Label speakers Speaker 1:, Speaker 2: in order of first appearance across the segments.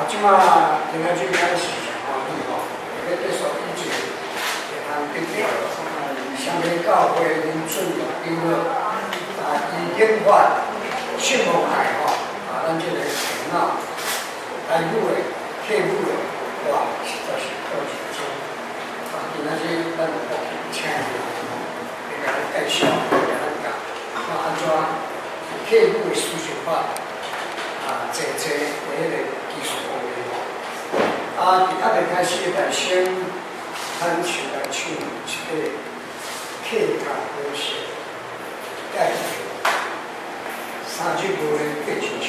Speaker 1: 即马今仔日开始吼，要结束以前，一项必条，上个教会恁准备了医检法、信奉爱吼，咱即个电脑、台语的、客语的，哇，实在是够认真。今仔日咱有福气请来，给咱介绍，给咱讲，安怎客语的思想法。坐坐为迄个技术方面吼，伫未开始来先咱先来唱一个客家歌曲，介绍三句歌的过进去，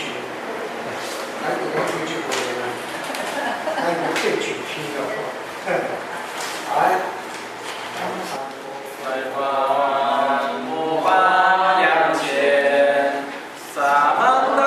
Speaker 1: 咱有个几句歌的啦，咱有过进去咯，来，来吧，无法两全，三万大。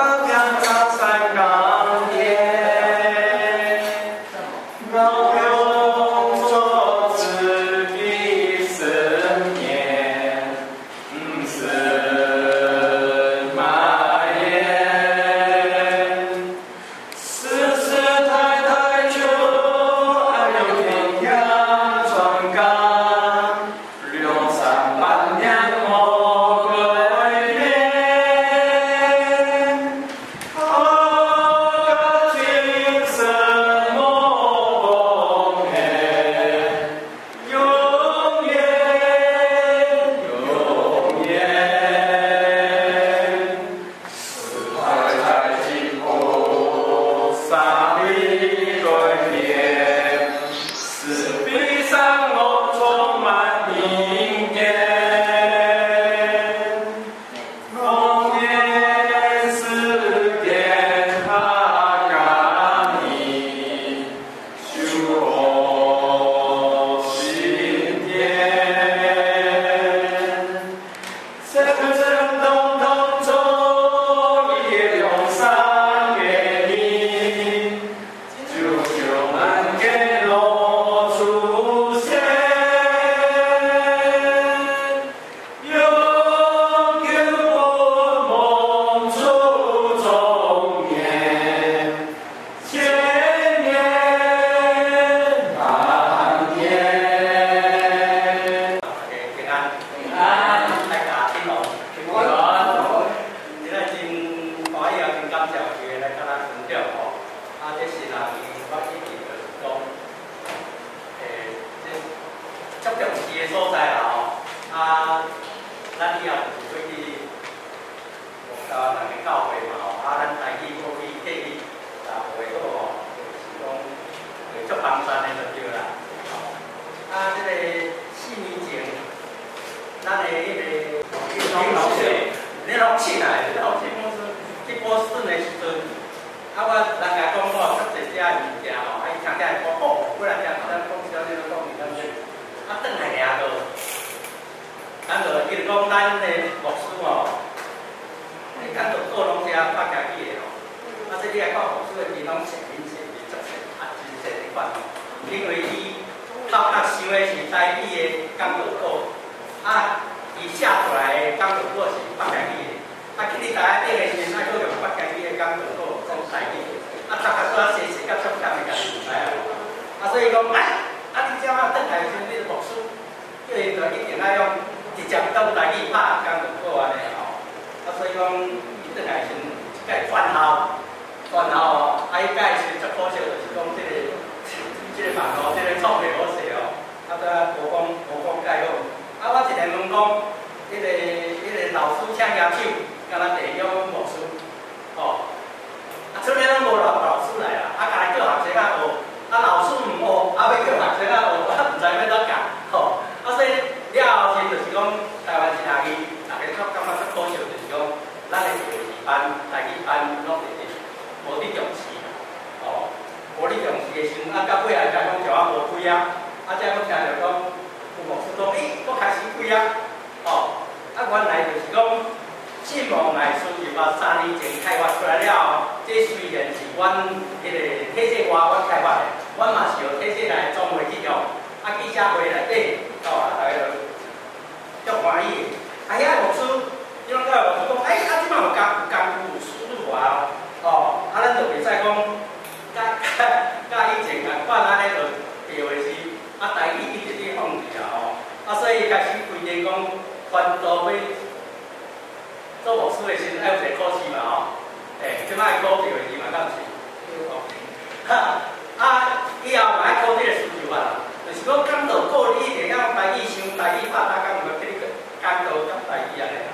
Speaker 2: 好这个需求啊，就是讲讲到过你一定要台语想台语拍打讲，唔要给你讲到讲台语安尼啦。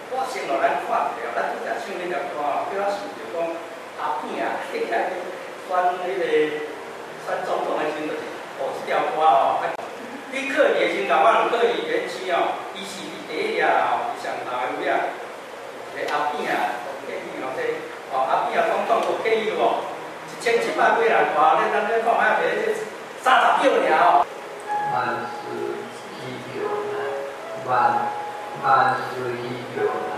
Speaker 2: 我先落咱看一下，咱拄则唱迄条歌哦，叫我想着讲阿扁啊，迄个选总统的时阵，就是学这条歌哦。你考虑的时阵，我有考虑原期哦，伊是第一页哦，上头有了，个阿扁啊，建议哦，这哦阿扁啊，总统有建议哦。1100几人看，咱这看下别30秒尔哦。
Speaker 3: 万事起头难，万事起头难，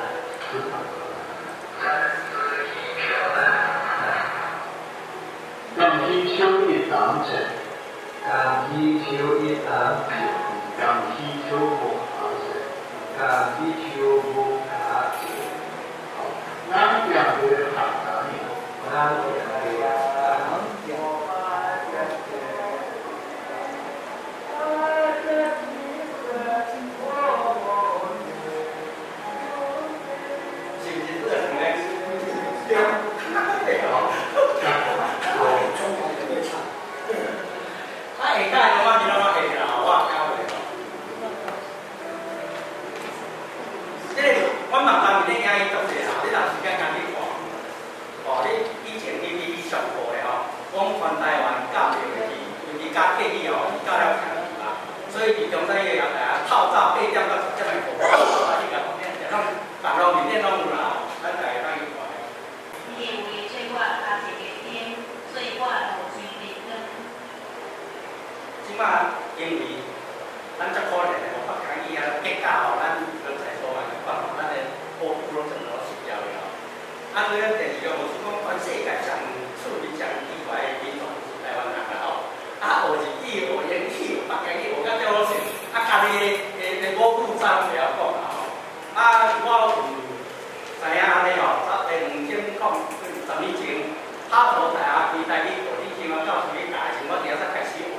Speaker 3: 甘喜秋一当成，甘喜秋一当成，甘喜秋无下世，甘喜秋无下世。咱两个学啥呢？咱两个。
Speaker 2: 即马因为咱遮可怜的，我发讲伊啊结假吼，咱刚才说完，看吼，咱的波普罗整个失掉了。啊，所以第二个就是讲，全世界上出名上奇怪的民族是台湾人啦吼。啊，学日语、学英语、学北京语，学到遮好势，啊，家己的五句章袂晓讲啦吼。啊，我有知影安尼吼，2010年前，哈佛大学开台语课，你听我教授去教的时，我第一才开始学。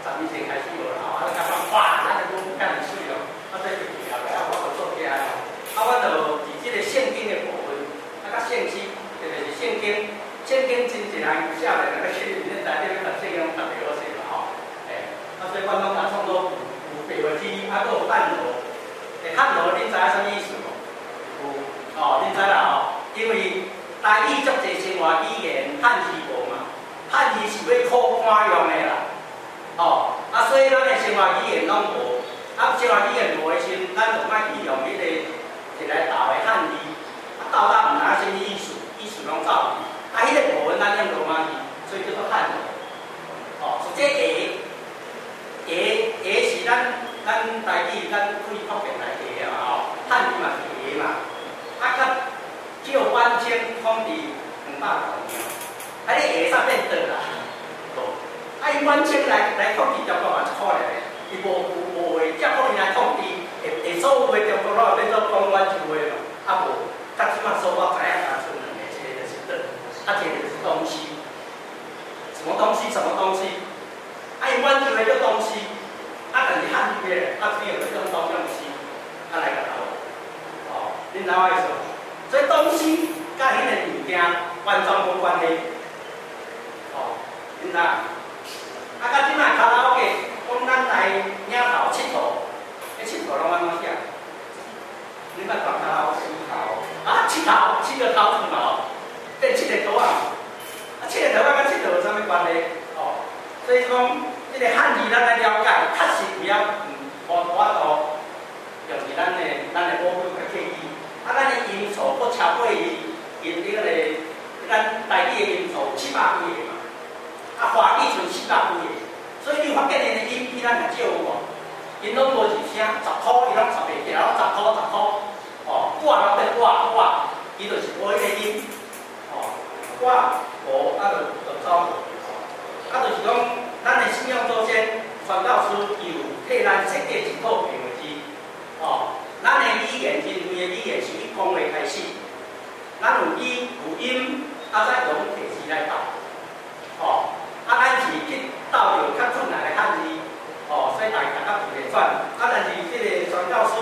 Speaker 2: 10年前开始学啦，啊，甲讲哇，咱就讲介尔水咯，啊，这就起来了，啊，我就做起来咯，啊，我就伫即个圣经的部分，啊，甲圣经，特别是圣经真一人写的那个书里面内底要读圣经读袂好势嘛吼，啊，所以阮拢甲创作有白话字，啊，佫有汉语，汉语恁知影啥意思无？有，哦，恁知啦吼，因为台语足侪生活语言，汉字无嘛，汉字是要考官用的啦。哦，啊，所以咱的生活语言拢无，啊，生活语言无的时阵，咱就莫去用迄个一个道的汉字，啊，道咱毋知影啥物意思，意思拢走去，啊，迄个部分咱用罗马字，所以叫做汉语。哦，所以这是咱台语咱可以福建来下嘛吼，汉语嘛是下嘛，啊，较叫万千统治200多年，啊，你下煞变倒啦。啊，伊完全来统治中国嘛，是可怜的。伊无话，遮可能来统治，会所有话中国佬变做讲阮州话嘛。啊无，到即马所我知影，单纯两个，一个就是倒，啊一个就是东西。什么东西？什么东西？啊，伊阮州话叫东西，啊但是汉语的，啊只有叫东西，啊来个头。哦，恁知我意思？所以东西甲迄个物件完全无关系。哦，恁知？啊，到即摆卡拉 OK， 讲咱来领导佚佗，迄佚佗拢安怎写？你捌看卡拉 OK？啊，佚个头字嘛，变佚个头啊！啊，佚个头啊，甲佚佗有啥物关系？哦，所以讲，即个汉字咱来了解，确实有影无法度用是咱的母语来刻意。啊，咱的音素搁超过因迄个咱台语的音素700几个嘛。啊，华语剩400几个，所以你发现因的音比咱还少有无？因拢无一声，10箍伊拢插袂起来，拢10箍。哦，挂拢变挂，伊就是无迄个音。哦，挂无啊就走。啊，就是讲咱的信仰祖先传教士伊有替咱设计一套白话字。哦，咱的语言真贵的语言是以讲话开始，咱有音，啊再用提示来答。哦。啊，咱是去斗着较准来的汉字，哦，所以大家袂转。啊，但是即个传教士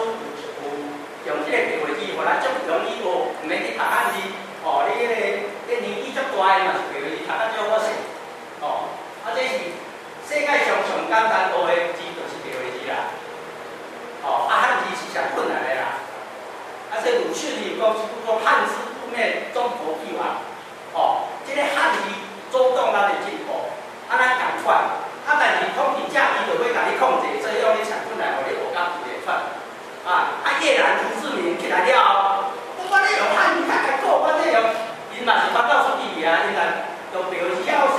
Speaker 2: 有用即个白话字，互咱足容易学，毋免去读汉字。哦，你迄个年纪足大的嘛是白话字，读得足好势。哦，啊，这是讲是叫做汉之覆灭，中国必亡。哦，即个汉字主动咱的进步，啊咱共款，啊但是统治者伊就要甲你控制，所以用你抢出来，互你学甲自然款。越南胡志明起来了后，我咧用汉语较开口，我咧用，因嘛是发到出去啊，因来用标晓势，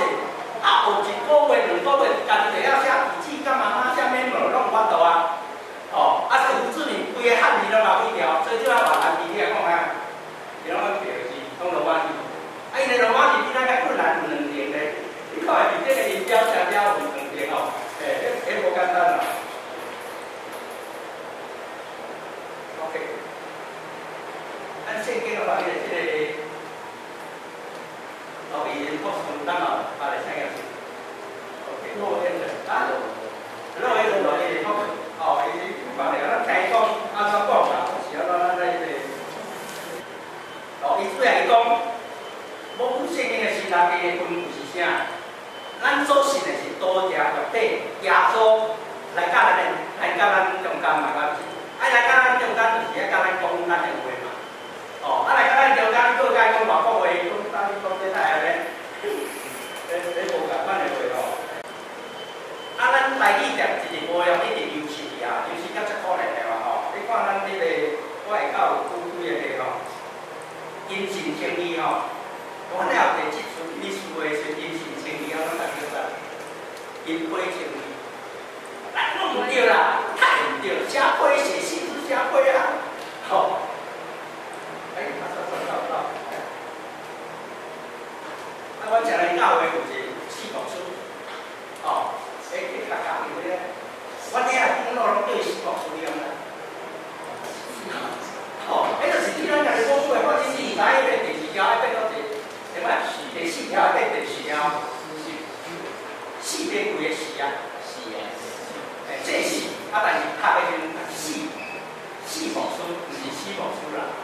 Speaker 2: 啊有一个月、2个月，家己就要写笔记，干嘛写 memo 拢有法度啊。哦，啊是胡志明规个汉字拢搞去掉，所以就要把汉字你来讲啊，你拢要标字，拢罗马字。啊，因个罗马字比咱较困难有2年咧，你看下面这个音标声调有2年哦，迄无简单啦。OK， 咱圣经的话，伊个即个语言国从咱嘛，把来听下先。OK， 洛天的啊，洛天的话，伊国哦，伊把来咱听讲安怎讲啦，是安怎咱来个。哦，伊主要是讲，某圣经的希腊语的分布是啥？咱所信的是多家合体，耶稣来甲咱中间嘛，甲来甲咱中间就是甲咱讲咱的话嘛。哦，来甲咱中间你搁甲讲外国话，讲你讲这哪样咧？你无共款的话哦。咱台语店一直无用一直优势啊，优势较出可能的嘛吼。你看咱这个，我会到古几个吼，因信称义吼，我了第一次你思维是因信称义，我咱叫啥？因亏称义。咱拢唔对啦，太唔对，写亏写信是写亏啊，吼。到。我食来教的有一个四国书，哦，去甲教伊咧，我咧也听到拢对四国书了啦。哦，就是你咱家己讲出来，我真是唔知迄个第4条要变到什么？第4条要变第4条，4变几个4啊？这是但是拍的四部书，唔是4部书啦。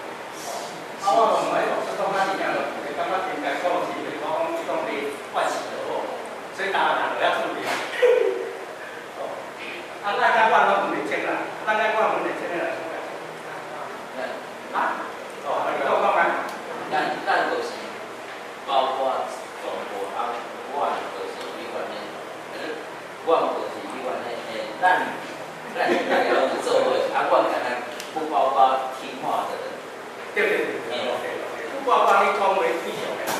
Speaker 2: 我从来老师讲咱里向就会感觉应该讲是譬如讲伊讲的万事而后，所以当然就要注意。咱甲我拢唔认真啦，咱甲我唔认真啦，你讲讲啊？
Speaker 4: 咱就是包括中国我就是迄款的，我就是迄款的，咱大家拢是做伙，我敢若不包括听话的人。
Speaker 2: 对。不包括你讲话非常的啦。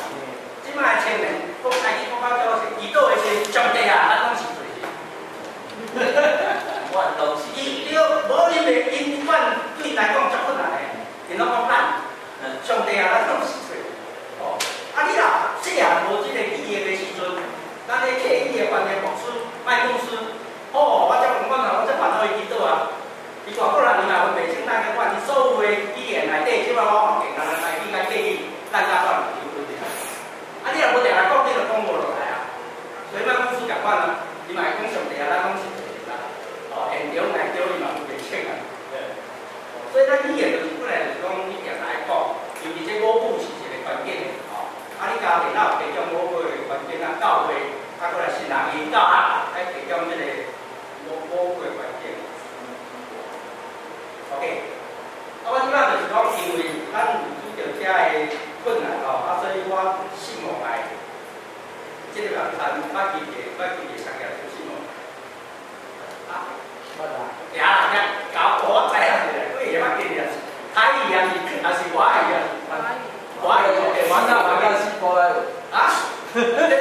Speaker 2: 即摆青年讲台语讲到倒是，伊倒会是上帝啊，咱拢是做是。
Speaker 4: 我拢是。
Speaker 2: 伊无因为因款对来讲足困难的，因拢讲咱上帝啊，咱拢是做。哦，你若细汉无即个语言的时阵，咱咧摕伊的翻译牧师、卖牧师，我才问我才烦恼伊去倒啊。伊外国人伊若分袂清咱个款，伊所有的语言内底，即摆我发现，咱台语甲客语，咱甲算有分别。你若无定来讲，你就讲无落来啊。所以咱公司共款啊，伊嘛会讲上帝啊，咱拢是做啦。现场内场伊嘛分袂清啊。所以咱语言就是本来就是讲，你定来讲，尤其这五句是一个关键的。你家电脑提供五句的关键啊，教会过来新人引导啊，来提供这个五句的关键。OK， 我即摆就是讲，因为咱遇到遮个困难所以我信望来，即个人谈捌记个商业就信望。呀，搞我知影是，我也捌记着，台语也是华语啊，华语我那是国语。